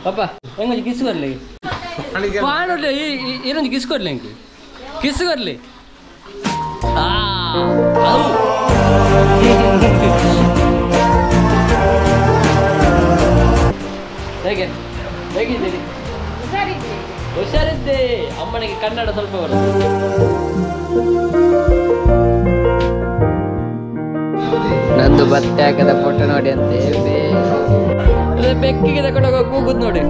पापा हेंगे किस कर ले पान उठले इरंज किस कर लेंगे किस कर ले ಹೇಗೆ ಹೇಗಿದ್ದೀರಿ ಹುಷಾರಿದ್ದೆ ಅಮ್ಮನಿಗೆ ಕನ್ನಡ ಸ್ವಲ್ಪ ಬರುತ್ತೆ ನಂದು ಬಟ್ಟೆ ಹಾಕದ ಫೋಟೋ ನೋಡಿ ಅಂತೆ ಬೆಕ್ಕಿಗೆ ತಗೊಂಡೋಗ ಕೂಗುದ್ ನೋಡಿ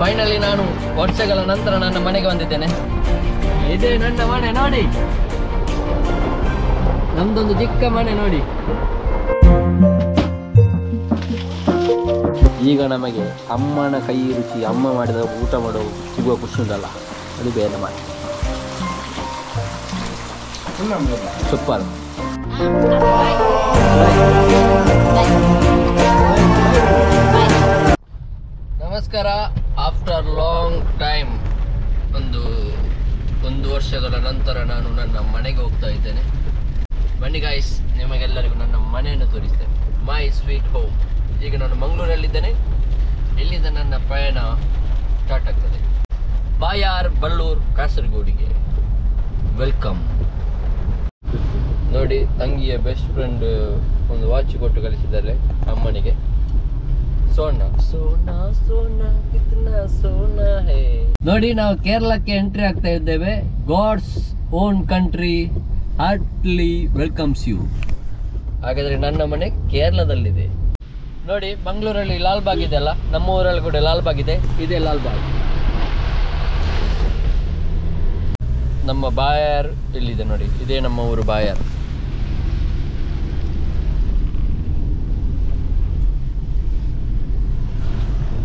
ಫೈನಲಿ ನಾನು ವರ್ಷಗಳ ನಂತರ ನನ್ನ ಮನೆಗೆ ಬಂದಿದ್ದೇನೆ ಇದೇ ನನ್ನ ಮನೆ ನೋಡಿ ನಮ್ದೊಂದು ಚಿಕ್ಕ ಮನೆ ನೋಡಿ ಈಗ ನಮಗೆ ಅಮ್ಮನ ಕೈ ರುಚಿ ಅಮ್ಮ ಮಾಡಿದ ಊಟ ಮಾಡೋ ಸಿಗುವ ಖುಷಿ ಉಂಟಲ್ಲ ಅದು ಬೇರೆ ಮಾಡಿ ಸೂಪರ್ ನಮಸ್ಕಾರ ಆಫ್ಟರ್ ಲಾಂಗ್ ಟೈಮ್ ಒಂದು ವರ್ಷಗಳ ನಂತರ ನಾನು ನನ್ನ ಮನೆಗೆ ಹೋಗ್ತಾ ಇದ್ದೇನೆ ಬನ್ನಿ ಗಾಯ್ಸ್ ನಿಮಗೆಲ್ಲರಿಗೂ ನನ್ನ ಮನೆಯನ್ನು ತೋರಿಸ್ತೇನೆ ಮೈ ಸ್ವೀಟ್ ಹೋಮ್ ಈಗ ನಾನು ಮಂಗಳೂರಲ್ಲಿದ್ದೇನೆ ಇಲ್ಲಿಂದ ನನ್ನ ಪ್ರಯಾಣ ಸ್ಟಾರ್ಟ್ ಆಗ್ತದೆ ಬಾಯಾರ್ ಬಳ್ಳೂರು ಕಾಸರಗೋಡಿಗೆ ವೆಲ್ಕಮ್ ನೋಡಿ ತಂಗಿಯ ಬೆಸ್ಟ್ ಫ್ರೆಂಡ್ ಒಂದು ವಾಚ್ ಕೊಟ್ಟು ಕಳಿಸಿದ್ದಾರೆ ಅಮ್ಮನಿಗೆ ಸೋನಾ ಸೋನಾ ಸೋನಾ ಕಿತ್ನಾ ಸೋನಾ ಹೇ ನೋಡಿ ನಾವು ಕೇರಳಕ್ಕೆ ಎಂಟ್ರಿ ಆಗ್ತಾ ಇದ್ದೇವೆ God's own country heartily welcomes you ಹಾಗಾದ್ರೆ ನನ್ನ ಮನೆ ಕೇರಳದಲ್ಲಿದೆ ನೋಡಿ ಮಂಗಳೂರಲ್ಲಿ ಲಾಲ್ಬಾಗ್ ಇದೆ ಅಲ್ಲ ನಮ್ಮ ಊರಲ್ಲಿ ಕೂಡ ಲಾಲ್ಬಾಗ್ ಇದೆ ಇದೇ ಲಾಲ್ಬಾಗ್ ನಮ್ಮ ಬಾಯಾರ್ ಇಲ್ಲಿದೆ ನೋಡಿ ಇದೇ ನಮ್ಮ ಊರು ಬಾಯಾರ್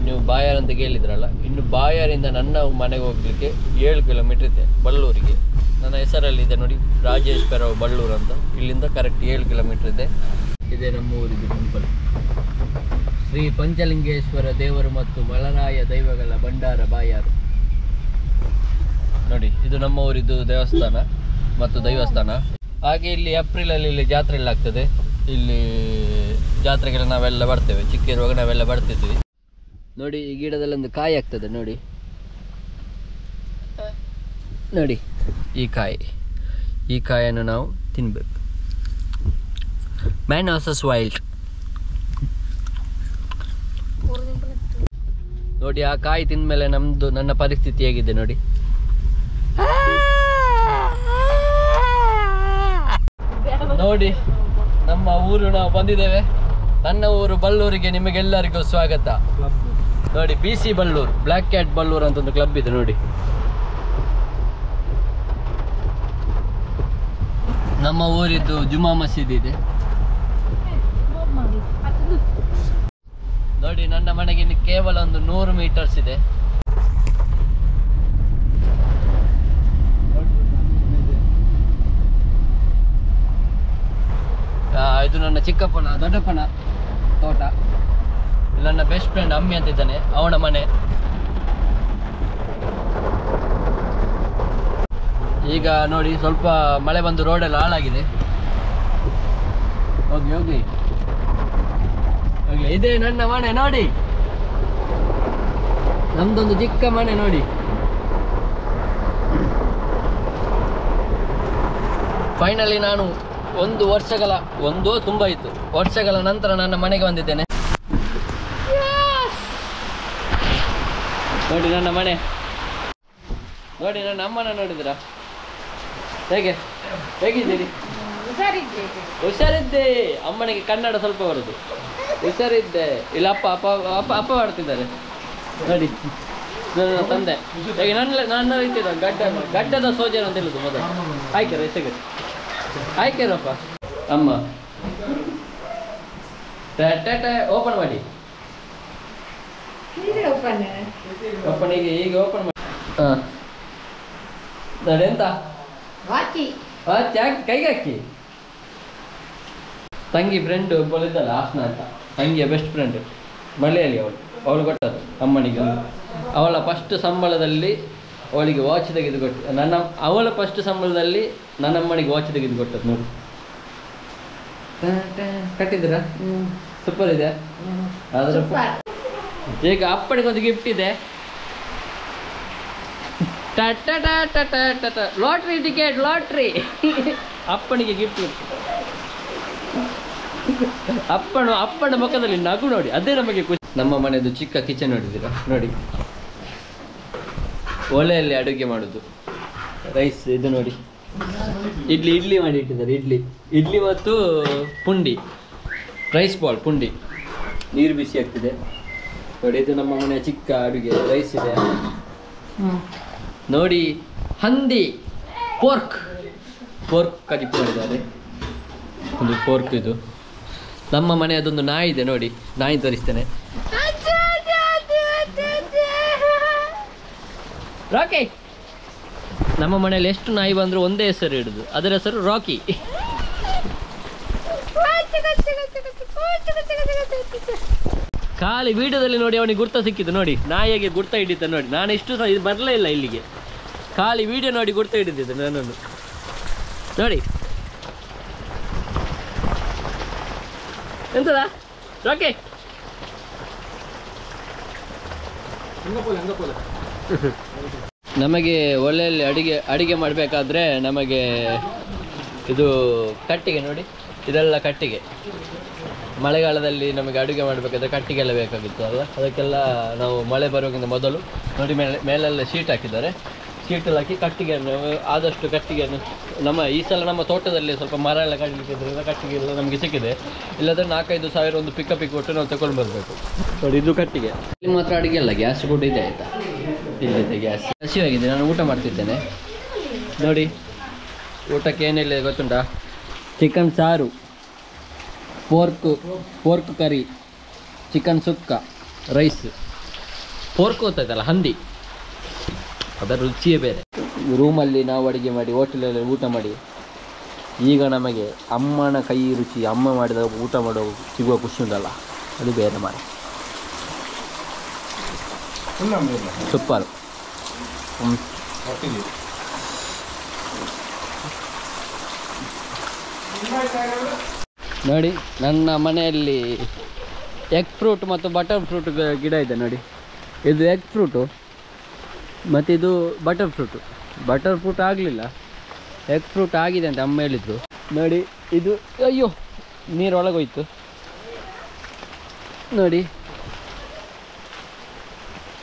ನೀವು ಬಾಯಾರ್ ಅಂತ ಕೇಳಿದ್ರಲ್ಲ ಇನ್ನು ಬಾಯಾರಿಂದ ನನ್ನ ಮನೆಗೆ ಹೋಗ್ಲಿಕ್ಕೆ 7 ಕಿಲೋಮೀಟರ್ ಇದೆ ಬಳ್ಳೂರಿಗೆ ನನ್ನ ಹೆಸರಲ್ಲಿದೆ ನೋಡಿ ರಾಜೇಶ್ ಪೆರವ್ ಬಳ್ಳೂರು ಅಂತ ಇಲ್ಲಿಂದ ಕರೆಕ್ಟ್ 7 ಕಿಲೋಮೀಟರ್ ಇದೆ ಇದೇ ನಮ್ಮ ಊರಿದ್ದು ಟೆಂಪಲ್ ಶ್ರೀ ಪಂಚಲಿಂಗೇಶ್ವರ ದೇವರು ಮತ್ತು ಮಲರಾಯ ದೈವಗಳ ಭಂಡಾರ ಬಾಯಾರು ನೋಡಿ ಇದು ನಮ್ಮ ಊರಿದ್ದು ದೇವಸ್ಥಾನ ಮತ್ತು ದೈವಸ್ಥಾನ ಹಾಗೆ ಇಲ್ಲಿ ಏಪ್ರಿಲಲ್ಲಿ ಇಲ್ಲಿ ಜಾತ್ರೆ ಎಲ್ಲ ಆಗ್ತದೆ ಇಲ್ಲಿ ಜಾತ್ರೆಗೆಲ್ಲ ನಾವೆಲ್ಲ ಬರ್ತೇವೆ ಚಿಕ್ಕ ಇರುವಾಗ ನಾವೆಲ್ಲ ಬರ್ತಿದ್ವಿ ನೋಡಿ ಈ ಗಿಡದಲ್ಲಿ ಒಂದು ಕಾಯಿ ಆಗ್ತದೆ ನೋಡಿ ನೋಡಿ ಈ ಕಾಯನ್ನು ನಾವು ತಿನ್ಬೇಕು ಮ್ಯಾನ್ ವರ್ಸಸ್ ವೈಲ್ಡ್ ನೋಡಿ ಆ ಕಾಯಿ ತಿಂದ್ಮೇಲೆ ನನ್ನ ಪರಿಸ್ಥಿತಿ ಹೇಗಿದೆ ನೋಡಿ ನೋಡಿ ನಮ್ಮ ಊರು ನಾವು ಬಂದಿದ್ದೇವೆ ನನ್ನ ಊರು ಬಳ್ಳೂರಿಗೆ ನಿಮಗೆಲ್ಲರಿಗೂ ಸ್ವಾಗತ ನೋಡಿ BC Ballur black cat Ballur ಅಂತ ಒಂದು ಕ್ಲಬ್ ಇದೆ ನೋಡಿ ನಮ್ಮ ಊರಿದ್ದು ಜುಮಾ ಮಸೀದಿ ಇದೆ ನೋಡಿ ನನ್ನ ಮನೆಗೆ ಇನ್ನು ಕೇವಲ ಒಂದು 100 ಮೀಟರ್ಸ್ ಇದೆ ಇದು ನನ್ನ ಚಿಕ್ಕಪ್ಪನ ದೊಡ್ಡಪ್ಪನ ತೋಟ ಇಲ್ಲಿ ನನ್ನ ಬೆಸ್ಟ್ ಫ್ರೆಂಡ್ ಅಮ್ಮಿ ಅಂತ ಇದ್ದಾನೆ ಅವನ ಮನೆ ಈಗ ನೋಡಿ ಸ್ವಲ್ಪ ಮಳೆ ಬಂದು ರೋಡೆಲ್ಲ ಹಾಳಾಗಿದೆ ಹೋಗಿ ಹೋಗಿ ಹೋಗಿ ಇದೇ ನನ್ನ ಮನೆ ನೋಡಿ ನಮ್ದೊಂದು ಚಿಕ್ಕ ಮನೆ ನೋಡಿ ಫೈನಲಿ ನಾನು ತುಂಬ ಇತ್ತು ವರ್ಷಗಳ ನಂತರ ನನ್ನ ಮನೆಗೆ ಬಂದಿದ್ದೇನೆ ನೋಡಿ ನನ್ನ ಮನೆ ನೋಡಿ ನನ್ನ ಅಮ್ಮನ ನೋಡಿದ್ರ ಹೇಗಿದ್ದೀರಿ ಹುಷಾರಿದ್ದೆ ಅಮ್ಮನಿಗೆ ಕನ್ನಡ ಸ್ವಲ್ಪ ಬರುದು ಹುಷಾರಿದ್ದೆ ಇಲ್ಲ ಅಪ್ಪ ಮಾಡ್ತಿದ್ದಾರೆ ನೋಡಿ ನನ್ನ ತಂದೆ ಹೇಗೆ ನನ್ನ ರೀತಿ ಗಡ್ಡದ ಸೋಜನ ಅಂತ ಹೇಳುದು ಮೊದಲು ಆಯ್ಕೆ ಹೆಸರು ಆಯ್ಕೆರಪ್ಪ ಅಮ್ಮ ಓಪನ್ ಮಾಡಿ ಓಪನ್ ಈಗ ಓಪನ್ ಮಾಡಿ ನೋಡಿ ಎಂತ ಕೈಗೆ ಹಾಕಿ ತಂಗಿ ಫ್ರೆಂಡ್ ಒಬ್ಬಳಿದ್ದಲ್ಲ ಹಾಸನ ಅಂತ ಹಂಗೆ ಬೆಸ್ಟ್ ಫ್ರೆಂಡ್ ಮಳೆಯಲ್ಲಿ ಅವಳು ಕೊಟ್ಟದ್ದು ಅಮ್ಮನಿಗೆ ಒಂದು. ಅವಳ ಫಸ್ಟ್ ಸಂಬಳದಲ್ಲಿ ಅವಳಿಗೆ ವಾಚ್ ತೆಗೆದು ಕೊಟ್ಟು ಅವಳ ಫಸ್ಟ್ ಸಂಬಳದಲ್ಲಿ ನನ್ನಮ್ಮನಿಗೆ ವಾಚ್ ತೆಗೆದು ಕೊಟ್ಟದ್ದು ನೋಡಿ. ಕಟ್ಟಿದ್ದೀರಾ? ಸೂಪರ್ ಇದೆ. ಅದರ ಈಗ ಅಪ್ಪನಿಗೆ ಒಂದು ಗಿಫ್ಟ್ ಇದೆ. Lottery ticket, lottery. ಅಪ್ಪನಿಗೆ ಗಿಫ್ಟ್. ಅಪ್ಪನ ಮುಖದಲ್ಲಿ ನಗು ನೋಡಿ, ಅದೇ ನಮಗೆ ಖುಷಿ. ನಮ್ಮ ಮನೆಯದು ಚಿಕ್ಕ ಕಿಚನ್ ನೋಡಿದ್ದೀರಾ? ನೋಡಿ, ಒಲೆಯಲ್ಲಿ ಅಡುಗೆ ಮಾಡೋದು. ರೈಸ್ ಇದು ನೋಡಿ, ಇಡ್ಲಿ ಮಾಡಿ ಇಟ್ಟಿದ್ದಾರೆ. ಇಡ್ಲಿ ಮತ್ತು ಪುಂಡಿ, ರೈಸ್ ಬಾಲ್ ಪುಂಡಿ. ನೀರು ಬಿಸಿ ಆಗ್ತಿದೆ ನೋಡಿ. ಇದು ನಮ್ಮ ಮನೆಯ ಚಿಕ್ಕ ಅಡುಗೆ. ರೈಸ್ ಇದೆ ನೋಡಿ. ಹಂದಿ ಪೋರ್ಕ್ ಕಡಿಪು ಮಾಡಿದ್ದಾರೆ. ಒಂದು ಪೋರ್ಕ್. ಇದು ನಮ್ಮ ಮನೆಯದೊಂದು ನಾಯಿ ಇದೆ ನೋಡಿ, ನಾಯಿ ತೋರಿಸ್ತೇನೆ. ರಾಕಿ. ನಮ್ಮ ಮನೆಯಲ್ಲಿ ಎಷ್ಟು ನಾಯಿ ಬಂದರೂ ಒಂದೇ ಹೆಸರು ಇಡುದು, ಅದರ ಹೆಸರು ರಾಕಿ. ಖಾಲಿ ವಿಡಿಯೋದಲ್ಲಿ ನೋಡಿ ಅವನಿಗೆ ಗುರ್ತ ಸಿಕ್ಕಿದ್ದು ನೋಡಿ, ನಾಯಿಗೆ ಗುರ್ತ ಹಿಡಿತ ನೋಡಿ. ನಾನು ಇಷ್ಟು ಇದು ಬರಲೇ ಇಲ್ಲ ಇಲ್ಲಿಗೆ, ಖಾಲಿ ವಿಡಿಯೋ ನೋಡಿ ಗುರ್ತ ಹಿಡಿದಿದ್ದೆ ನನ್ನನ್ನು ನೋಡಿ. ಎಂತದ ರಾಕಿ? ನಮಗೆ ಒಲೆಯಲ್ಲಿ ಅಡಿಗೆ ಮಾಡಬೇಕಾದ್ರೆ ನಮಗೆ ಇದು ಕಟ್ಟಿಗೆ ನೋಡಿ, ಇದೆಲ್ಲ ಕಟ್ಟಿಗೆ. ಮಳೆಗಾಲದಲ್ಲಿ ನಮಗೆ ಅಡುಗೆ ಮಾಡಬೇಕಾದ್ರೆ ಕಟ್ಟಿಗೆ ಎಲ್ಲ ಬೇಕಾಗಿತ್ತು ಅಲ್ಲ, ಅದಕ್ಕೆಲ್ಲ ನಾವು ಮಳೆ ಬರೋಕ್ಕಿಂತ ಮೊದಲು ನೋಡಿ ಮೇಲೆಲ್ಲ ಶೀಟ್ ಹಾಕಿದ್ದಾರೆ. ಶೀಟಲ್ಲಿ ಹಾಕಿ ಕಟ್ಟಿಗೆಯನ್ನು, ಆದಷ್ಟು ಕಟ್ಟಿಗೆಯನ್ನು ಈ ಸಲ ನಮ್ಮ ತೋಟದಲ್ಲಿ ಸ್ವಲ್ಪ ಮರ ಎಲ್ಲ ಕಡಿಲಿಕ್ಕಿದ್ರಿಂದ ಕಟ್ಟಿಗೆ ಎಲ್ಲ ನಮಗೆ ಸಿಕ್ಕಿದೆ. ಇಲ್ಲದ್ರೆ 4-5 ಸಾವಿರ ಒಂದು ಪಿಕ್ ಕೊಟ್ಟು ನಾವು ತಗೊಂಡು ಬರಬೇಕು ನೋಡಿ. ಇದು ಕಟ್ಟಿಗೆ. ಇಲ್ಲಿ ಮಾತ್ರ ಅಡುಗೆ ಅಲ್ಲ, ಗ್ಯಾಸ್ ಕೂಡ ಇದೆ ಆಯಿತಾ? ಇಲ್ಲಿದೆ ಗ್ಯಾಸ್. ಹಸಿವಾಗಿದೆ, ನಾನು ಊಟ ಮಾಡ್ತಿದ್ದೇನೆ ನೋಡಿ. ಊಟಕ್ಕೆ ಏನಿಲ್ಲ ಗೊತ್ತುಂಟಾ? ಚಿಕನ್ ಸಾರು, ಪೋರ್ಕ್ ಕರಿ, ಚಿಕನ್ ಸುಕ್ಕ, ರೈಸ್. ಪೋರ್ಕ್ ಗೊತ್ತಾಯ್ತಲ್ಲ, ಹಂದಿ, ಅದರ ರುಚಿಯೇ ಬೇರೆ. ರೂಮಲ್ಲಿ ನಾವು ಅಡುಗೆ ಮಾಡಿ ಹೋಟೆಲಲ್ಲಿ ಊಟ ಮಾಡಿ ಈಗ ನಮಗೆ ಅಮ್ಮನ ಕೈ ರುಚಿ, ಅಮ್ಮ ಮಾಡಿದ ಊಟ ಮಾಡೋ ಸಿಗುವ ಖುಷಿ ಉಂಟಲ್ಲ, ಅದು ಬೇರೆ ಮಾಡಿ. ಸೂಪರ್. ನೋಡಿ, ನನ್ನ ಮನೆಯಲ್ಲಿ ಎಗ್ ಫ್ರೂಟ್ ಮತ್ತು ಬಟರ್ ಫ್ರೂಟ್ ಗಿಡ ಇದೆ ನೋಡಿ. ಇದು ಎಗ್ ಫ್ರೂಟು ಮತ್ತು ಇದು ಬಟರ್ ಫ್ರೂಟ್ ಆಗಲಿಲ್ಲ, ಎಗ್ ಫ್ರೂಟ್ ಆಗಿದೆ ಅಂತ ಅಮ್ಮ ಹೇಳಿದರು ನೋಡಿ. ಇದು ಅಯ್ಯೋ ನೀರು ಒಳಗೋಯ್ತು ನೋಡಿ.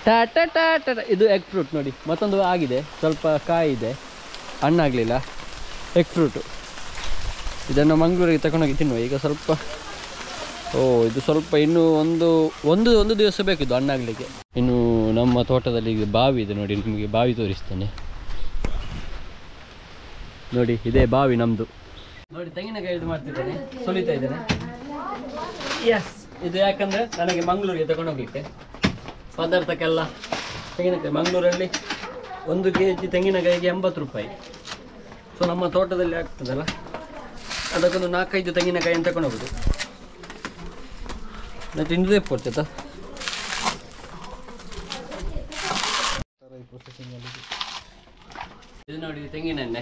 ಟಾಟ ಇದು ಎಗ್ ಫ್ರೂಟ್ ನೋಡಿ. ಮತ್ತೊಂದು ಆಗಿದೆ, ಸ್ವಲ್ಪ ಕಾಯಿ ಇದೆ, ಹಣ್ಣಾಗಲಿಲ್ಲ. ಎಗ್ ಫ್ರೂಟು ಇದನ್ನು ಮಂಗಳೂರಿಗೆ ತಗೊಂಡೋಗಿ ತಿನ್ನುವ ಈಗ. ಸ್ವಲ್ಪ ಇದು ಸ್ವಲ್ಪ ಇನ್ನೂ ಒಂದು ದಿವಸ ಬೇಕಿದ್ದು ಹಣ್ಣಾಗಲಿಕ್ಕೆ. ಇನ್ನು ನಮ್ಮ ತೋಟದಲ್ಲಿ ಈಗ ಬಾವಿ ಇದೆ ನೋಡಿ, ನಿಮಗೆ ಬಾವಿ ತೋರಿಸ್ತೇನೆ ನೋಡಿ. ಇದೇ ಬಾವಿ ನಮ್ಮದು ನೋಡಿ. ತೆಂಗಿನಕಾಯಿ ಇದು ಮಾಡ್ತಿದ್ದೇನೆ, ಸುಲಿತಾ ಇದ್ದೇನೆ. ಎಸ್, ಇದು ಯಾಕಂದರೆ ನನಗೆ ಮಂಗಳೂರಿಗೆ ತಗೊಂಡೋಗ್ಲಿಕ್ಕೆ ಪದಾರ್ಥಕ್ಕೆಲ್ಲ ತೆಂಗಿನಕಾಯಿ. ಮಂಗಳೂರಲ್ಲಿ 1 kg ತೆಂಗಿನಕಾಯಿಗೆ 80 ರೂಪಾಯಿ. ಸೊ ನಮ್ಮ ತೋಟದಲ್ಲಿ ಆಗ್ತದಲ್ಲ, ಅದಕ್ಕೊಂದು 4-5 ತೆಂಗಿನಕಾಯಿಯನ್ನು ತಗೊಂಡೋಗೋದು. ಮತ್ತೆ ಇಂದು ಕೊಡ್ತೇತ ಇದು ನೋಡಿ. ತೆಂಗಿನ ಎಣ್ಣೆ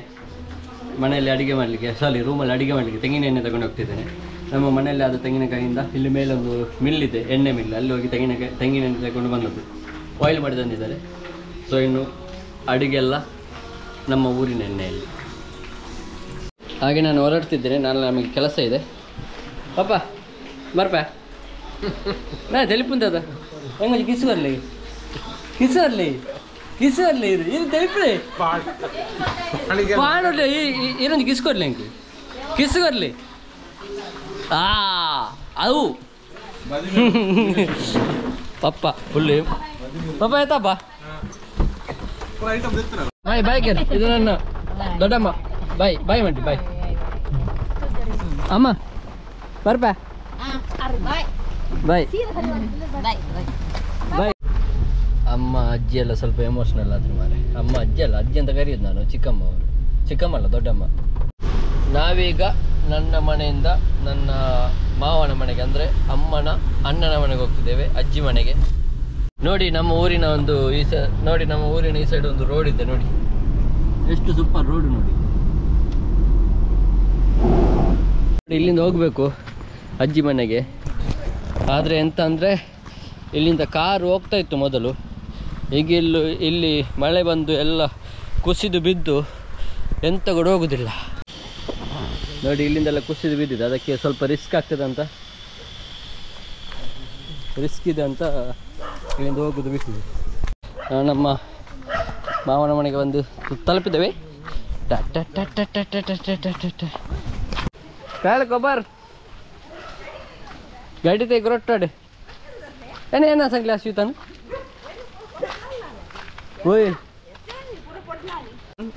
ಮನೆಯಲ್ಲಿ ಅಡುಗೆ ಮಾಡಲಿಕ್ಕೆ, ರೂಮಲ್ಲಿ ಅಡುಗೆ ಮಾಡಲಿಕ್ಕೆ ತೆಂಗಿನ ಎಣ್ಣೆ ತಗೊಂಡು ಹೋಗ್ತಿದ್ದೇನೆ. ನಮ್ಮ ಮನೆಯಲ್ಲಿ ಆದ ತೆಂಗಿನಕಾಯಿಯಿಂದ ಇಲ್ಲಿ ಮೇಲೊಂದು ಮಿಲ್ ಇದೆ, ಎಣ್ಣೆ ಮಿಲ್, ಅಲ್ಲಿ ಹೋಗಿ ತೆಂಗಿನ ಎಣ್ಣೆ ತಗೊಂಡು ಬಂದದ್ದು, ಆಯಿಲ್ ಮಾಡಿ ತಂದಿದ್ದಾರೆ. ಸೊ ಇನ್ನು ಅಡುಗೆ ಎಲ್ಲ ನಮ್ಮ ಊರಿನ ಎಣ್ಣೆಯಲ್ಲಿ. ಹಾಗೆ ನಾನು ಹೊರಡ್ತಿದ್ದೇನೆ, ನಮಗೆ ಕೆಲಸ ಇದೆ. ಪಾಪ ಬರ್ಪ ನಾ ತೆಲಿಪುಂತದ ಹೆಂಗೆ ಕಿಸು ಬರಲಿ ಇದು ತೆಲಿಪುಳಿ ಪಾಣೆ ಏನೊಂದು ಕಿಸ್ಕೊರ್ಲಿ ಹೆಂಗೆ ಕಿಸು ಬರಲಿ. ಅವು ಪಪ್ಪ ಫುಲ್ಲು ಪಪ್ಪ ಆಯ್ತಪ್ಪ. ಬಾಯ್ ಬಾಯ್ ಕೇರ್, ಇದು ನನ್ನ ದೊಡ್ಡಮ್ಮ. ಬಾಯ್ ಬಾಯ್ ಮಾಡಿ ಬಾಯ್ ಅಮ್ಮ ಬರ್ಪ ಬಾಯ್ ಬಾಯ್. ಅಮ್ಮ ಅಜ್ಜಿ ಎಲ್ಲ ಸ್ವಲ್ಪ ಎಮೋಷ್ನಲ್ ಆದ್ರು ಮಾರೆ. ಅಮ್ಮ ಅಜ್ಜಿ ಅಲ್ಲ, ಅಜ್ಜಿ ಅಂತ ಕರೆಯೋದು ನಾನು. ಚಿಕ್ಕಮ್ಮ ಅವರು, ಚಿಕ್ಕಮ್ಮ ಅಲ್ಲ ದೊಡ್ಡಮ್ಮ. ನಾವೀಗ ನನ್ನ ಮನೆಯಿಂದ ನನ್ನ ಮಾವನ ಮನೆಗೆ, ಅಂದರೆ ಅಣ್ಣನ ಮನೆಗೆ ಹೋಗ್ತಿದ್ದೇವೆ, ಅಜ್ಜಿ ಮನೆಗೆ. ನೋಡಿ ನಮ್ಮ ಊರಿನ ಒಂದು ಈ ಸೈಡ್ ಒಂದು ರೋಡ್ ಇದೆ ನೋಡಿ, ಎಷ್ಟು ಸೂಪರ್ ರೋಡ್ ನೋಡಿ. ಇಲ್ಲಿಂದ ಹೋಗಬೇಕು ಅಜ್ಜಿ ಮನೆಗೆ. ಆದರೆ ಎಂತ ಅಂದರೆ ಇಲ್ಲಿಂದ ಕಾರು ಹೋಗ್ತಾ ಇತ್ತು ಮೊದಲು, ಈಗ ಇಲ್ಲಿ ಮಳೆ ಬಂದು ಎಲ್ಲ ಕುಸಿದು ಬಿದ್ದು ಎಂತ ಕೂಡ ಹೋಗುದಿಲ್ಲ ನೋಡಿ. ಇಲ್ಲಿಂದೆಲ್ಲ ಕುಸಿದು ಬಿದ್ದಿದೆ, ಅದಕ್ಕೆ ಸ್ವಲ್ಪ ರಿಸ್ಕ್ ಆಗ್ತದೆ ಅಂತ, ರಿಸ್ಕ್ ಇದೆ ಅಂತ ಇಲ್ಲಿಂದ ಹೋಗೋದು ಬಿಟ್ಟಿದೆ. ನಮ್ಮ ಮಾವನ ಮನೆಗೆ ಬಂದು ತಲುಪಿದ್ದೇವೆ. ಗೊಬ್ಬರ್ ಗಾಡಿ ತೆಗೆ ರೊಟ್ಟಾಡೆ ಏನ ಸಂಗ್ಲಿ ಅಶ್ವಿತಾನು ಓಯ್.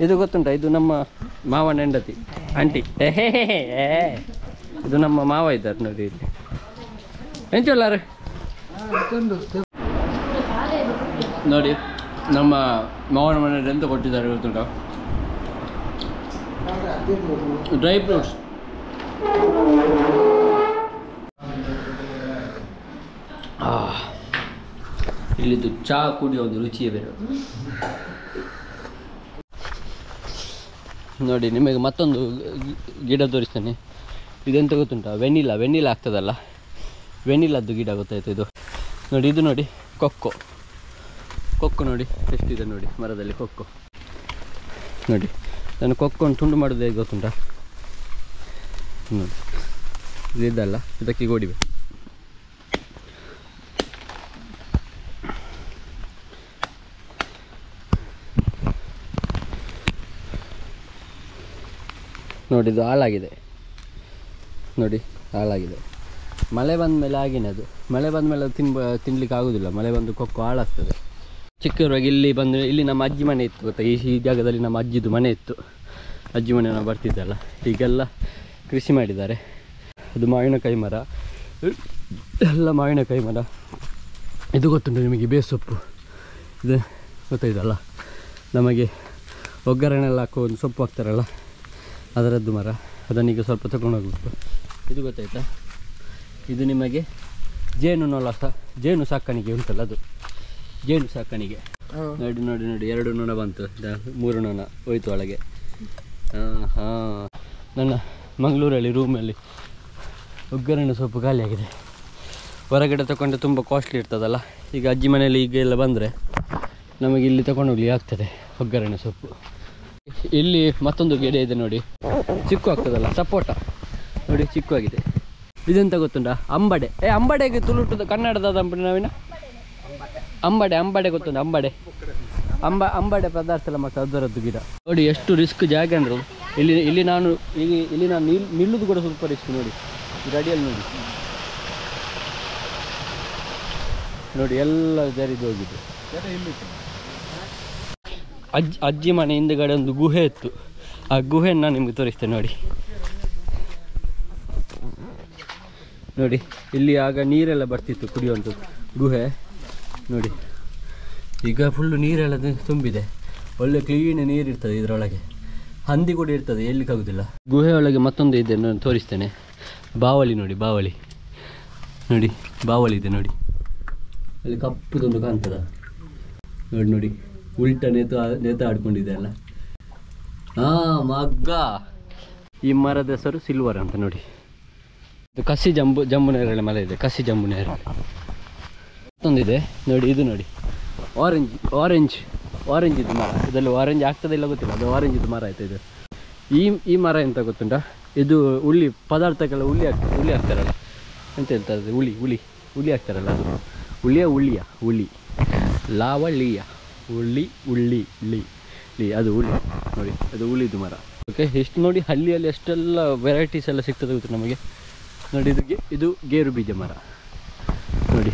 ಇದು ಗೊತ್ತುಂಟ, ಇದು ನಮ್ಮ ಮಾವನ ಹೆಂಡತಿ ಆಂಟಿ. ಇದು ನಮ್ಮ ಮಾವ ಇದ್ದಾರೆ ನೋಡಿ ಇಲ್ಲಿ. ಎಂಚೊಲ್ಲಾರು ನೋಡಿ ನಮ್ಮ ಮಾವನ ಮನೆಯಲ್ಲಿ ಎಂತ ಕೊಟ್ಟಿದ್ದಾರೆ ಗೊತ್ತುಂಟ, ಡ್ರೈ ಫ್ರೂಟ್ಸ್. ಇಲ್ಲಿದ್ದು ಚಹಾ ಕುಡಿಯೋ ಒಂದು ರುಚಿಯೇ ಬೇರೆ ನೋಡಿ. ನಿಮಗೆ ಮತ್ತೊಂದು ಗಿಡ ತೋರಿಸ್ತೇನೆ. ಇದೆಂತ ಗೊತ್ತುಂಟ, ವೆನಿಲಾ ಆಗ್ತದಲ್ಲ, ವೆನಿಲದ್ದು ಗಿಡ ಗೊತ್ತಾಯ್ತು ಇದು ನೋಡಿ. ಇದು ನೋಡಿ ಕೊಕ್ಕೋ ನೋಡಿ ಎಷ್ಟಿದೆ ನೋಡಿ ಮರದಲ್ಲಿ ಕೊಕ್ಕೋ ನೋಡಿ. ನಾನು ಕೊಕ್ಕೊಂಡು ತುಂಡು ಮಾಡೋದು ಹೇಗೆ ಗೊತ್ತುಂಟ ನೋಡಿ, ಇದಲ್ಲ, ಇದಕ್ಕೆ ಗೋಡಿಬೇಕು. ನೋಡಿ ಇದು ಹಾಳಾಗಿದೆ ನೋಡಿ, ಹಾಳಾಗಿದೆ. ಮಳೆ ಬಂದ ಮೇಲೆ ಆಗಿನೇ ಅದು, ಮಳೆ ಬಂದ ಮೇಲೆ ತಿನ್ಲಿಕ್ಕೆ ಆಗೋದಿಲ್ಲ, ಮಳೆ ಬಂದು ಕೊಕ್ಕೋ ಹಾಳಾಗ್ತದೆ. ಚಿಕ್ಕವರಾಗಿ ಇಲ್ಲಿ ಬಂದು, ಇಲ್ಲಿ ನಮ್ಮ ಅಜ್ಜಿ ಮನೆ ಇತ್ತು ಗೊತ್ತಾ, ಈ ಜಾಗದಲ್ಲಿ ನಮ್ಮ ಅಜ್ಜಿದು ಮನೆ ಇತ್ತು. ಅಜ್ಜಿ ಮನೆ ನಾವು ಬರ್ತಿದ್ದಲ್ಲ, ಈಗೆಲ್ಲ ಕೃಷಿ ಮಾಡಿದ್ದಾರೆ. ಅದು ಮಾವಿನಕಾಯಿ ಮರ, ಎಲ್ಲ ಮಾವಿನಕಾಯಿ ಮರ. ಇದು ಗೊತ್ತುಂಟು ನಿಮಗೆ, ಬೇಸೊಪ್ಪು, ಇದು ಗೊತ್ತಾಯ್ತಲ್ಲ, ನಮಗೆ ಒಗ್ಗರಣೆಲ್ಲ ಹಾಕೋ ಒಂದು ಸೊಪ್ಪು ಹಾಕ್ತಾರಲ್ಲ, ಅದರದ್ದು ಮರ. ಅದನ್ನೀಗ ಸ್ವಲ್ಪ ತಗೊಂಡು ಹೋಗ್ಬೇಕು. ಇದು ಗೊತ್ತಾಯ್ತಾ, ಇದು ನಿಮಗೆ ಜೇನು ಸಾಕಾಣಿಕೆ ಉಂಟಲ್ಲ, ಅದು ಜೇನು ಸಾಕಾಣಿಕೆ. ನೋಡಿ ನೋಡಿ ನೋಡಿ, 2 ನೊಣ ಬಂತು, 3 ನೊಣ ಹೋಯ್ತು ಒಳಗೆ. ನನ್ನ ಮಂಗಳೂರಲ್ಲಿ ರೂಮಲ್ಲಿ ಒಗ್ಗರಣೆ ಸೊಪ್ಪು ಖಾಲಿಯಾಗಿದೆ. ಹೊರಗಡೆ ತಗೊಂಡು ತುಂಬ ಕಾಸ್ಟ್ಲಿ ಇರ್ತದಲ್ಲ, ಈಗ ಅಜ್ಜಿ ಮನೆಯಲ್ಲಿ ಈಗ ಎಲ್ಲ ಬಂದರೆ ನಮಗೆ ಇಲ್ಲಿ ತಗೊಂಡೋಗ್ಲಿ ಆಗ್ತದೆ ಒಗ್ಗರಣೆ ಸೊಪ್ಪು. ಇಲ್ಲಿ ಮತ್ತೊಂದು ಗಿಡ ಇದೆ ನೋಡಿ, ಚಿಕ್ಕು ಆಗ್ತದಲ್ಲ, ಸಪೋಟ ನೋಡಿ, ಚಿಕ್ಕು ಆಗಿದೆ. ಇದೆಂತ ಗೊತ್ತುಂಟ, ಅಂಬಡೆ. ಅಂಬಡೆಗೆ ತುಳುಟದ ಕನ್ನಡದ ಅಂಬಡೆ ನಾವಿನ ಅಂಬಡೆ ಗೊತ್ತುಂಟ, ಅಂಬಡೆ ಪದಾರ್ಥ ಎಲ್ಲ ಮತ್ತು ಅದರದ್ದು ಗಿಡ ನೋಡಿ. ಎಷ್ಟು ರಿಸ್ಕ್ ಜಾಗ ಅಂದರು. ಇಲ್ಲಿ ನಾನು ನಿಲ್ಲುದು ಕೂಡ ಸ್ವಲ್ಪ ರಿಸ್ಕ್ ನೋಡಿ. ಗಾಡಿಯಲ್ಲಿ ನೋಡಿ ಎಲ್ಲ ಜರಿದು ಹೋಗಿದೆ. ಅಜ್ಜಿ ಮನೆ ಹಿಂದುಗಡೆ ಒಂದು ಗುಹೆ ಇತ್ತು, ಆ ಗುಹೆಯನ್ನು ನಾನು ನಿಮಗೆ ತೋರಿಸ್ತೇನೆ ನೋಡಿ. ನೋಡಿ ಇಲ್ಲಿ ಆಗ ನೀರೆಲ್ಲ ಬರ್ತಿತ್ತು ಕುಡಿಯುವಂಥದ್ದು ಗುಹೆ ನೋಡಿ. ಈಗ ಫುಲ್ಲು ನೀರೆಲ್ಲ ತುಂಬಿದೆ, ಒಳ್ಳೆ ಕ್ಲೀನ್ ನೀರು ಇರ್ತದೆ ಇದರೊಳಗೆ, ಹಂದಿ ಕೂಡ ಇರ್ತದೆ, ಎಲ್ಲಿಗಾಗೋದಿಲ್ಲ. ಗುಹೆ ಒಳಗೆ ಮತ್ತೊಂದು ಇದೆ, ನಾನು ತೋರಿಸ್ತೇನೆ. ಬಾವಲಿ ನೋಡಿ, ಬಾವಲಿ ಇದೆ ನೋಡಿ, ಅಲ್ಲಿ ಕಪ್ಪುದೊಂದು ಕಾಣ್ತದ ನೋಡಿ. ನೋಡಿ ಉಲ್ಟ ನೇತ ಆಡ್ಕೊಂಡಿದೆ ಅಲ್ಲ. ಮಗ್ಗ. ಈ ಮರದ ಹೆಸರು ಸಿಲ್ವರ್ ಅಂತ ನೋಡಿ. ಇದು ಕಸಿ ಜಂಬು ನೇರಳೆ ಮರ ಇದೆ, ಕಸಿ ಜಂಬು ನೇರಳೆ. ಮತ್ತೊಂದಿದೆ ನೋಡಿ, ಇದು ನೋಡಿ, ಆರೆಂಜ್ ಇದು ಮರ. ಇದರಲ್ಲಿ ಆರೆಂಜ್ ಆಗ್ತದಿಲ್ಲ ಗೊತ್ತಿಲ್ಲ, ಅದು ಆರೆಂಜ್ ಇದು ಮರ ಆಯ್ತು. ಇದು ಈ ಮರ ಎಂತ ಗೊತ್ತುಂಟ, ಇದು ಉಳ್ಳಿ ಪದಾರ್ಥಕ್ಕೆಲ್ಲ ಉಳ್ಳಿ ಹಾಕ್ತಾರಲ್ಲ, ಎಂತ ಹೇಳ್ತಾರೆ, ಉಳಿ ಹಾಕ್ತಾರಲ್ಲ, ಅದು ಉಳ್ಳಿ ಲಾವಳಿಯ ಉಳ್ಳಿ ಅದು ಉಳ್ಳಿ ನೋಡಿ, ಅದು ಉಳಿದು ಮರ. ಓಕೆ, ಎಷ್ಟು ನೋಡಿ, ಹಳ್ಳಿಯಲ್ಲಿ ಎಷ್ಟೆಲ್ಲ ವೆರೈಟೀಸ್ ಎಲ್ಲ ಸಿಗ್ತದೆ ಗೊತ್ತು ನಮಗೆ ನೋಡಿ. ಇದು ಗೇರು ಬೀಜ ಮರ ನೋಡಿ,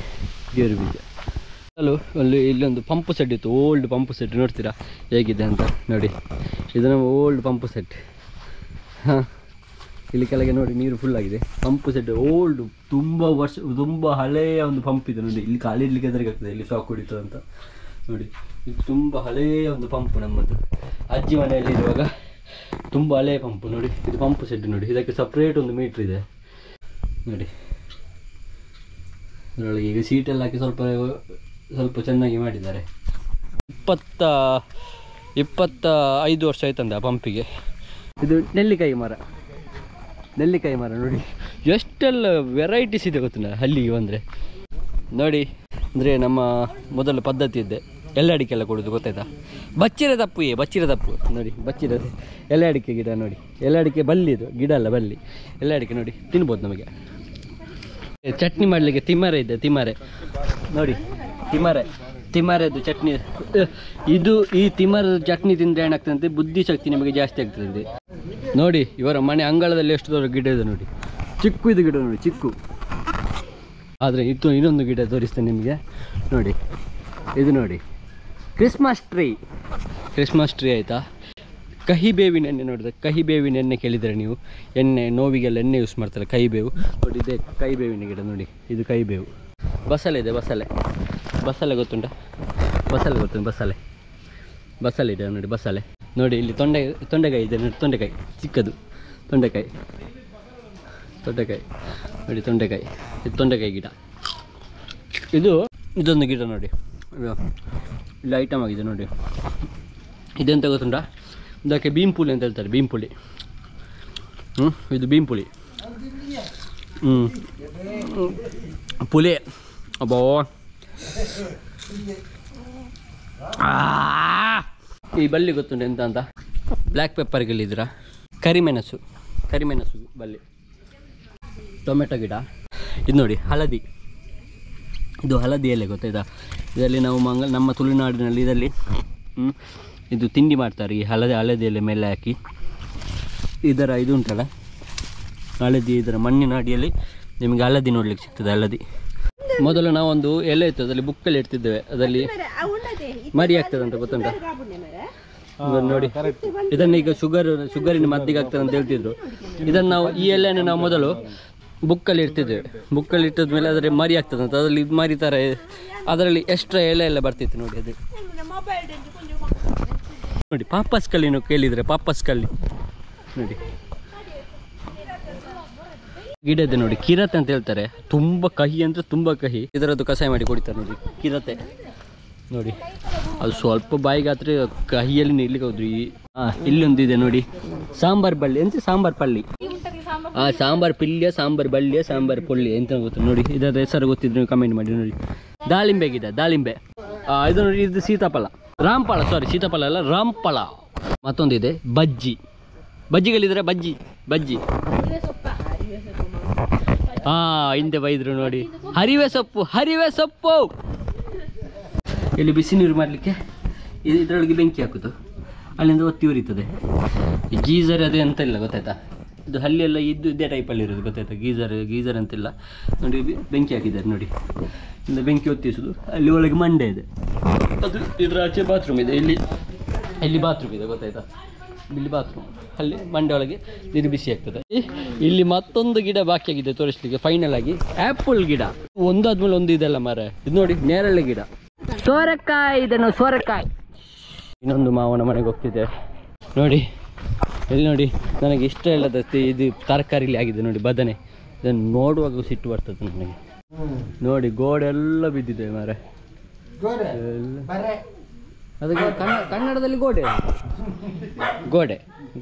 ಗೇರು ಬೀಜ. ಇಲ್ಲೊಂದು ಪಂಪು ಸೆಟ್ ಇತ್ತು, ಓಲ್ಡ್ ಪಂಪು ಸೆಟ್, ನೋಡ್ತೀರಾ ಹೇಗಿದೆ ಅಂತ ನೋಡಿ. ಇದು ನಮ್ಮ ಓಲ್ಡ್ ಪಂಪು ಸೆಟ್. ಇಲ್ಲಿ ಕೆಳಗೆ ನೋಡಿ ನೀರು ಫುಲ್ ಆಗಿದೆ. ಪಂಪು ಸೆಟ್ ಓಲ್ಡ್, ತುಂಬ ಹಳೆಯ ಒಂದು ಪಂಪ್ ಇದೆ ನೋಡಿ. ಇಲ್ಲಿ ಖಾಲಿ ಇಡ್ಲಿಕ್ಕೆ ಎದುರಿಗಾಗ್ತದೆ, ಇಲ್ಲಿ ಶಾಕ್ ಹೊಡಿತು ಅಂತ ನೋಡಿ. ಇದು ತುಂಬ ಹಳೆಯ ಒಂದು ಪಂಪು ನಮ್ಮದು. ಅಜ್ಜಿ ಮನೆಯಲ್ಲಿ ಇರುವಾಗ ತುಂಬ ಹಳೆಯ ಪಂಪು ನೋಡಿ. ಇದು ಪಂಪು ಸೆಟ್ ನೋಡಿ, ಇದಕ್ಕೆ ಸಪ್ರೇಟ್ ಒಂದು ಮೀಟ್ರ್ ಇದೆ ನೋಡಿ ಅದರೊಳಗೆ ಈಗ ಸೀಟೆಲ್ಲ ಹಾಕಿ ಸ್ವಲ್ಪ ಸ್ವಲ್ಪ ಚೆನ್ನಾಗಿ ಮಾಡಿದ್ದಾರೆ. 25 ವರ್ಷ ಆಯ್ತಂದ ಆ ಪಂಪಿಗೆ. ಇದು ನೆಲ್ಲಿಕಾಯಿ ಮರ ನೋಡಿ ಎಷ್ಟೆಲ್ಲ ವೆರೈಟೀಸ್ ಇದೆ ಗೊತ್ತಿಲ್ಲ ಅಲ್ಲಿಗೆ ಬಂದರೆ. ನೋಡಿ ಅಂದರೆ ನಮ್ಮ ಮೊದಲ ಪದ್ಧತಿ ಇದೆ ಎಲೆ ಅಡಿಕೆಲ್ಲ ಕೊಡೋದು ಗೊತ್ತಾಯ್ತಾ. ಬಚ್ಚಿರ ತಪ್ಪು ನೋಡಿ, ಬಚ್ಚಿರ ಎಲೆ ಅಡಿಕೆ ಗಿಡ ನೋಡಿ, ಎಲೆ ಅಡಿಕೆ ಬಲ್ಲಿ ಇದು ಗಿಡ ಅಲ್ಲ ಬಲ್ಲಿ, ಎಲೆ ಅಡಿಕೆ ನೋಡಿ ತಿನ್ಬೋದು ನಮಗೆ. ಚಟ್ನಿ ಮಾಡಲಿಕ್ಕೆ ತಿಮ್ಮರೆ ನೋಡಿ, ತಿಮ್ಮರೆದು ಚಟ್ನಿ. ಇದು ಈ ತಿಮ್ಮರದ ಚಟ್ನಿ ತಿಂದರೆ ಏನಾಗ್ತದೆ, ಬುದ್ಧಿಶಕ್ತಿ ನಿಮಗೆ ಜಾಸ್ತಿ ಆಗ್ತದೆ. ನೋಡಿ ಇವರ ಮನೆ ಅಂಗಳದಲ್ಲಿ ಎಷ್ಟು ದೊಡ್ಡ ಗಿಡ ಇದೆ ನೋಡಿ, ಚಿಕ್ಕು ಇದು ಗಿಡ ನೋಡಿ, ಚಿಕ್ಕು. ಆದರೆ ಇನ್ನೊಂದು ಗಿಡ ತೋರಿಸ್ತೇನೆ ನಿಮಗೆ ನೋಡಿ, ಇದು ನೋಡಿ ಕ್ರಿಸ್ಮಸ್ ಟ್ರೀ ಆಯಿತಾ. ಕಹಿಬೇವಿನ ಎಣ್ಣೆ ನೋಡಿದ್ರೆ, ಕಹಿಬೇವಿನ ಎಣ್ಣೆ ಕೇಳಿದರೆ ನೀವು, ಎಣ್ಣೆ ನೋವಿಗೆಲ್ಲ ಎಣ್ಣೆ ಯೂಸ್ ಮಾಡ್ತಾರೆ, ಕಹಿಬೇವು ನೋಡಿ. ಇದೆ ಕಹಿಬೇವಿನ ಗಿಡ ನೋಡಿ, ಇದು ಕಹಿಬೇವು. ಬಸಳೆ ಇದೆ, ಬಸಳೆ ಗೊತ್ತುಂಟ, ಬಸಳೆ ಇದೆ ನೋಡಿ, ಬಸಳೆ ನೋಡಿ. ಇಲ್ಲಿ ತೊಂಡೆಕಾಯಿ ಇದೆ ನೋಡಿ, ತೊಂಡೆಕಾಯಿ ಚಿಕ್ಕದು, ತೊಂಡೆಕಾಯಿ ನೋಡಿ, ಇದು ತೊಂಡೆಕಾಯಿ ಗಿಡ. ಇದೊಂದು ಗಿಡ ನೋಡಿ, ಇಲ್ಲಿ ಐಟಮ್ ಆಗಿದೆ ನೋಡಿ. ಇದೆಂತ ಗೊತ್ತುಂಟ, ಇದಕ್ಕೆ ಭೀಂಪುಳಿ ಅಂತ ಹೇಳ್ತಾರೆ, ಭೀಂಪುಳಿ. ಇದು ಭೀಂಪುಳಿ. ಪುಳಿ ಅಬ್ಬೋ. ಈ ಬಳ್ಳಿ ಗೊತ್ತುಂಟು ಎಂತ ಅಂತ, ಬ್ಲ್ಯಾಕ್ ಪೆಪ್ಪರ್ಗಳಿದ್ದೀರಾ, ಕರಿಮೆಣಸು ಬಳ್ಳಿ. ಟೊಮೆಟೊ ಗಿಡ. ಇದು ನೋಡಿ ಹಳದಿ, ಇದು ಹಳದಿ ಎಲೆ ಗೊತ್ತಾಯ್ತಾ. ಇದರಲ್ಲಿ ನಾವು ನಮ್ಮ ತುಳುನಾಡಿನಲ್ಲಿ ಇದರಲ್ಲಿ ಇದು ತಿಂಡಿ ಮಾಡ್ತಾರೆ, ಈ ಹಳದಿ ಎಲೆ ಮೇಲೆ ಹಾಕಿ. ಇದರ ಇದು ಉಂಟಲ್ಲ ಹಳದಿ, ಇದರ ಮಣ್ಣಿನ ಅಡಿಯಲ್ಲಿ ನಿಮಗೆ ಹಳದಿ ನೋಡ್ಲಿಕ್ಕೆ ಸಿಗ್ತದೆ. ಹಳದಿ ಮೊದಲು ನಾವೊಂದು ಎಲೆ ಇತ್ತು, ಅದರಲ್ಲಿ ಬುಕ್ಕಲ್ಲಿ ಇಡ್ತಿದ್ದೇವೆ, ಅದರಲ್ಲಿ ಮರಿ ಆಗ್ತದೆ ಅಂತ ಗೊತ್ತುಂಟ ನೋಡಿ. ಇದನ್ನು ಈಗ ಶುಗರಿನ ಮದ್ದಿಗೆ ಆಗ್ತದೆ ಅಂತ ಹೇಳ್ತಿದ್ರು. ಇದನ್ನು ನಾವು ಈ ಎಲೆಯನ್ನು ನಾವು ಮೊದಲು ಬುಕ್ಕಲ್ಲಿ ಇಡ್ತಿದ್ದೇವೆ, ಬುಕ್ಕಲ್ಲಿ ಇಟ್ಟಿದ್ಮೇಲೆ ಅದರಲ್ಲಿ ಮರಿ ಆಗ್ತದೆ ಅಂತ, ಅದರಲ್ಲಿ ಇದು ಮರಿ ಥರ ಅದರಲ್ಲಿ ಎಕ್ಸ್ಟ್ರಾ ಎಲೆ ಎಲ್ಲ ಬರ್ತಿತ್ತು ನೋಡಿ. ಅದು ನೋಡಿ ಪಾಪಸ್ ಕಲ್ಲಿನೂ ಕೇಳಿದರೆ, ಪಾಪಸ್ ಕಲ್ಲಿ ನೋಡಿ. ಗಿಡದ ನೋಡಿ ಕಿರತೆ ಅಂತ ಹೇಳ್ತಾರೆ, ತುಂಬ ಕಹಿ ಅಂದರೆ ತುಂಬ ಕಹಿ. ಇದರದ್ದು ಕಷಾಯ ಮಾಡಿ ಕುಡಿತಾರೆ ನೋಡಿ, ಕಿರತೆ ನೋಡಿ. ಅದು ಸ್ವಲ್ಪ ಬಾಯಿಗಾತ್ರೆ ಕಹಿಯಲ್ಲಿ ನಿಲ್ಲಿಗೆ ಹೋದ್ರು. ಇಲ್ಲೊಂದಿದೆ ನೋಡಿ, ಸಾಂಬಾರ್ ಬಳ್ಳಿ ಎಂತ, ಸಾಂಬಾರ್ ಪಳ್ಳಿ, ಸಾಂಬಾರ್ ಪಿಲ್ಯ, ಸಾಂಬಾರ್ ಬಳ್ಳಿಯ, ಸಾಂಬಾರ್ ಪೊಳ್ಳಿ ಎಂತ ಗೊತ್ತು ನೋಡಿ. ಇದರ ಹೆಸರು ಗೊತ್ತಿದ್ರೆ ನೀವು ಕಮೆಂಟ್ ಮಾಡಿ ನೋಡಿ. ದಾಳಿಂಬೆ ಗಿಡ, ದಾಳಿಂಬೆ. ಇದು ನೋಡಿ, ಇದು ಸೀತಾಫಲ, ರಾಮಫಲ, ಸಾರಿ ಸೀತಾಫಲ ಅಲ್ಲ, ರಾಮಫಲ. ಮತ್ತೊಂದಿದೆ ಬಜ್ಜಿಗಳಿದ್ರೆ ಬಜ್ಜಿ. ಹಿಂದೆ ಬೈದ್ರು ನೋಡಿ, ಹರಿವೆ ಸೊಪ್ಪು. ಇಲ್ಲಿ ಬಿಸಿ ನೀರು ಮಾಡಲಿಕ್ಕೆ ಇದರೊಳಗೆ ಬೆಂಕಿ ಹಾಕೋದು, ಅಲ್ಲಿಂದ ಒತ್ತಿ ಉರಿತದೆ. ಈ ಗೀಸರ್ ಅದೇ ಅಂತ ಇಲ್ಲ ಗೊತ್ತಾಯ್ತಾ, ಇದು ಹಳ್ಳಿಯೆಲ್ಲ ಇದೇ ಟೈಪಲ್ಲಿ ಇರೋದು ಗೊತ್ತಾಯ್ತಾ. ಗೀಸರ್ ಅಂತಿಲ್ಲ ನೋಡಿ, ಬೆಂಕಿ ಹಾಕಿದ್ದಾರೆ ನೋಡಿ. ಇಂದ ಬೆಂಕಿ ಹೊತ್ತಿಸೋದು, ಅಲ್ಲಿ ಒಳಗೆ ಮಂಡೆ ಇದೆ, ಅದು ಇದರ ಆಚೆ ಬಾತ್ರೂಮ್ ಇದೆ. ಇಲ್ಲಿ ಬಾತ್ರೂಮ್ ಇದೆ ಗೊತ್ತಾಯ್ತಾ, ಇಲ್ಲಿ ಬಾತ್ರೂಮ್, ಅಲ್ಲಿ ಮಂಡೆ ಒಳಗೆ ನೀರು ಬಿಸಿ ಆಗ್ತದೆ. ಇಲ್ಲಿ ಮತ್ತೊಂದು ಗಿಡ ಬಾಕಿ ಆಗಿದೆ ತೋರಿಸ್ಲಿಕ್ಕೆ ಫೈನಲ್ ಆಗಿ, ಆ್ಯಪಲ್ ಗಿಡ. ಒಂದಾದ್ಮೇಲೆ ಒಂದು ಇದೆಲ್ಲ ಮರ. ಇದು ನೋಡಿ ನೇರಳೆ ಗಿಡ, ಸೋರೆಕಾಯಿ. ಇನ್ನೊಂದು ಮಾವನ ಮನೆಗೆ ಹೋಗ್ತಿದ್ದೆ ನೋಡಿ. ಇಲ್ಲಿ ನೋಡಿ, ನನಗೆ ಇಷ್ಟ ಇಲ್ಲದತ್ತೆ ಇದು ತರಕಾರಿಲಿ ಆಗಿದೆ ನೋಡಿ, ಬದನೆ. ಇದನ್ನು ನೋಡುವಾಗ ಸಿಟ್ಟು ಬರ್ತದೆ ನನಗೆ ನೋಡಿ. ಗೋಡೆ ಎಲ್ಲ ಬಿದ್ದಿದೆ ಮರ, ಅದಕ್ಕೆ ಕನ್ನಡದಲ್ಲಿ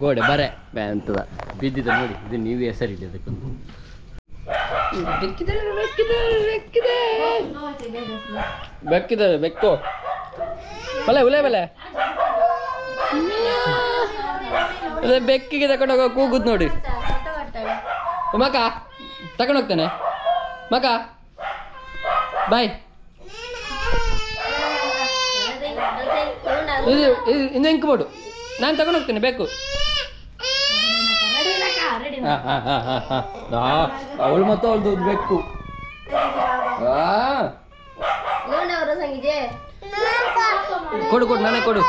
ಗೋಡೆ ಬರೆ ಅಂತದ ಬಿದ್ದಿದೆ ನೋಡಿ. ಇದು ನೀವೇ ಹೆಸರಿದೆ ಅದಕ್ಕೊಂದು. ಬೆಕ್ಕು ಬಲೆ ಅದೇ ಬೆಕ್ಕಿಗೆ ತಗೊಂಡೋಗ ಕೂಗುದು ನೋಡಿ. ಮಕ ತಗೊಂಡೋಗ್ತಾನೆ, ಮಕ ಬಾಯ್. ಇದು ಹೆಂಗೆ ಮಾಡು, ನಾನು ತಗೊಂಡೋಗ್ತೇನೆ ಬೇಕು. ಅವಳು ಮತ್ತು ಅವಳದು ಬೇಕು. ಕೊಡು ನಾನೇ ಕೊಡು.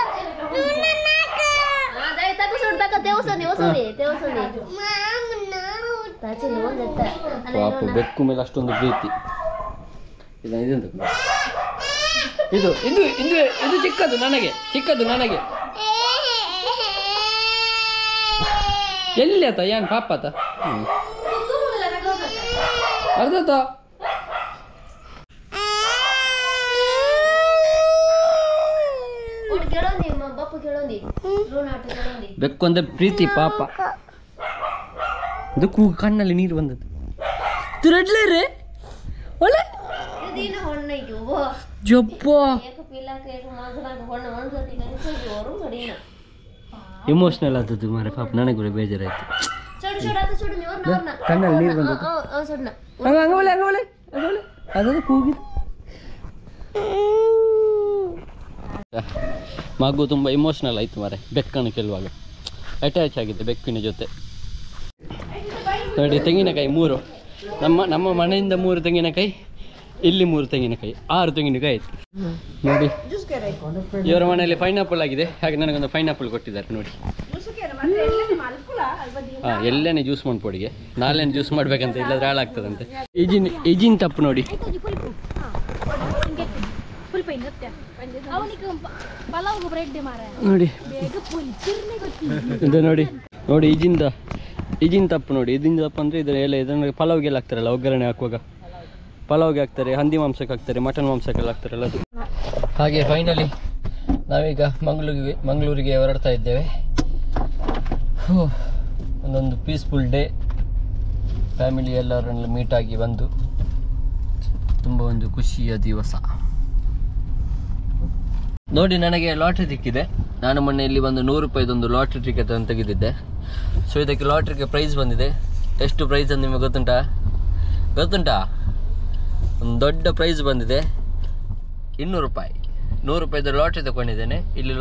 ಪಾಪ ಬೆಕ್ಕು ಮೇಲೆ ಅಷ್ಟೊಂದು ಪ್ರೀತಿ. ಇದು ಚಿಕ್ಕದು ನನಗೆ ಎಲ್ಲಿ ಆತ ಏನ್ ಪಾಪ ಆತ. ಅರ್ಧತ ಬೆಕ್ಕು ಅಂದ್ರೆ ಪ್ರೀತಿ ಪಾಪ. ಇದು ಕೂಗು ಕಣ್ಣಲ್ಲಿ ನೀರು ಬಂದದ್ದು. ತುರಡ್ಲೇ ರೇ ಒಳ್ಳೆ ಜಪ್ಪ ಇಮೋಷನಲ್ ಆದದ್ದು ಮಾರೆ ಪಾಪ. ನನಗೆ ಕೂಡ ಬೇಜಾರಾಯ್ತು. ಕಣ್ಣಲ್ಲಿ ನೀರು ಬಂದದ್ದು. ಹಂಗವಳೆ ಹಂಗವಳೆ ಹಂಗವಳೆ ಅದನ್ನು ಕೂಗಿದ್ದು. ಮಗು ತುಂಬ ಇಮೋಷ್ನಲ್ ಆಯಿತು ಮಾರೆ ಬೆಕ್ಕನ್ನು ಕೇಳುವಾಗ. ಅಟ್ಯಾಚ್ ಆಗಿದೆ ಬೆಕ್ಕಿನ ಜೊತೆ. ನೋಡಿ ತೆಂಗಿನಕಾಯಿ 3. ನಮ್ಮ ಮನೆಯಿಂದ 3 ತೆಂಗಿನಕಾಯಿ, ಇಲ್ಲಿ 3 ತೆಂಗಿನಕಾಯಿ, 6 ತೆಂಗಿನಕಾಯಿ ಆಯಿತು ನೋಡಿ. ಇವರ ಮನೆಯಲ್ಲಿ ಪೈನಾಪಲ್ ಆಗಿದೆ, ಹಾಗೆ ನನಗೊಂದು ಪೈನಾಪಲ್ ಕೊಟ್ಟಿದ್ದಾರೆ ನೋಡಿ. ಹಾಂ ಎಲ್ಲನೇ ಜ್ಯೂಸ್ ಮಾಡ್ಕೊಡಿಗೆ, ನಾಳೆನೇ ಜ್ಯೂಸ್ ಮಾಡ್ಬೇಕಂತ, ಇಲ್ಲದ್ರೆ ಹಾಳಾಗ್ತದಂತೆ. ಈಜಿನ ತಪ್ಪು ನೋಡಿ. ನೋಡಿ ಇದು ನೋಡಿ ನೋಡಿ ಈಜಿನ ತಪ್ಪು ನೋಡಿ. ಈಜಿನ ತಪ್ಪು ಅಂದರೆ ಇದರ ಎಲೆ ಇದನ್ನು ಪಲಾವ್ಗೆಲ್ಲ ಹಾಕ್ತಾರಲ್ಲ, ಒಗ್ಗರಣೆ ಹಾಕುವಾಗ ಪಲಾವ್ಗೆ ಹಾಕ್ತಾರೆ, ಹಂದಿ ಮಾಂಸಕ್ಕೆ ಹಾಕ್ತಾರೆ, ಮಟನ್ ಮಾಂಸಕ್ಕೆಲ್ಲ ಹಾಕ್ತಾರಲ್ಲ ಅದು. ಹಾಗೆ ಫೈನಲಿ ನಾವೀಗ ಮಂಗಳೂರಿಗೆ ಹೊರಡ್ತಾ ಇದ್ದೇವೆ. ಒಂದೊಂದು ಪೀಸ್ಫುಲ್ ಡೇ, ಫ್ಯಾಮಿಲಿ ಎಲ್ಲರನ್ನೆಲ್ಲ ಮೀಟಾಗಿ ಬಂದು ತುಂಬ ಒಂದು ಖುಷಿಯ ದಿವಸ. ನೋಡಿ ನನಗೆ ಲಾಟ್ರಿ ಸಿಕ್ಕಿದೆ. ನಾನು ಮೊನ್ನೆ ಇಲ್ಲಿ ಬಂದು 100 ರೂಪಾಯಿದೊಂದು ಲಾಟ್ರಿ ಟಿಕೆಟ್ ಅಂತ ತೆಗೆದಿದ್ದೆ. ಸೊ ಇದಕ್ಕೆ ಲಾಟ್ರಿಗೆ ಪ್ರೈಸ್ ಬಂದಿದೆ. ಎಷ್ಟು ಪ್ರೈಸ್ ಅಂತ ನಿಮಗೆ ಗೊತ್ತುಂಟಾ? ಒಂದು ದೊಡ್ಡ ಪ್ರೈಸ್ ಬಂದಿದೆ, 200 ರೂಪಾಯಿ. 100 ರೂಪಾಯಿದ ಲಾಟ್ರಿ ತಗೊಂಡಿದ್ದೇನೆ. ಇಲ್ಲಿ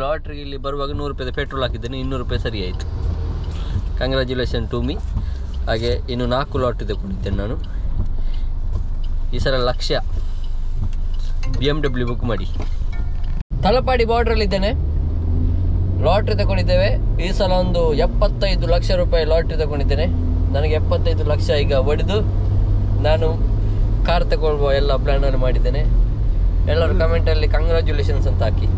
ಬರುವಾಗ 100 ರೂಪಾಯಿದ ಪೆಟ್ರೋಲ್ ಹಾಕಿದ್ದೇನೆ, 200 ರೂಪಾಯಿ ಸರಿ ಆಯಿತು. Congratulation to me. ಹಾಗೆ ಇನ್ನು 4 ಲಾಟ್ರಿ ತಗೊಂಡಿದ್ದೇನೆ ನಾನು. ಈ ಸಲ 1,00,000 BMW ಬುಕ್ ಮಾಡಿ. ತಲಪಾಡಿ ಬಾರ್ಡ್ರಲ್ಲಿದ್ದೇನೆ. ಲಾಟ್ರಿ ತಗೊಂಡಿದ್ದೇವೆ. ಈ ಸಲ ಒಂದು 75 ಲಕ್ಷ ರೂಪಾಯಿ ಲಾಟ್ರಿ ತಗೊಂಡಿದ್ದೇನೆ. ನನಗೆ 75 ಲಕ್ಷ ಈಗ ಒಡೆದು ನಾನು ಕಾರ್ ತಗೊಳ್ಳುವ ಎಲ್ಲ ಪ್ಲ್ಯಾನನ್ನು ಮಾಡಿದ್ದೇನೆ. ಎಲ್ಲರೂ ಕಮೆಂಟಲ್ಲಿ ಕಂಗ್ರ್ಯಾಚುಲೇಷನ್ಸ್ ಅಂತ ಹಾಕಿ.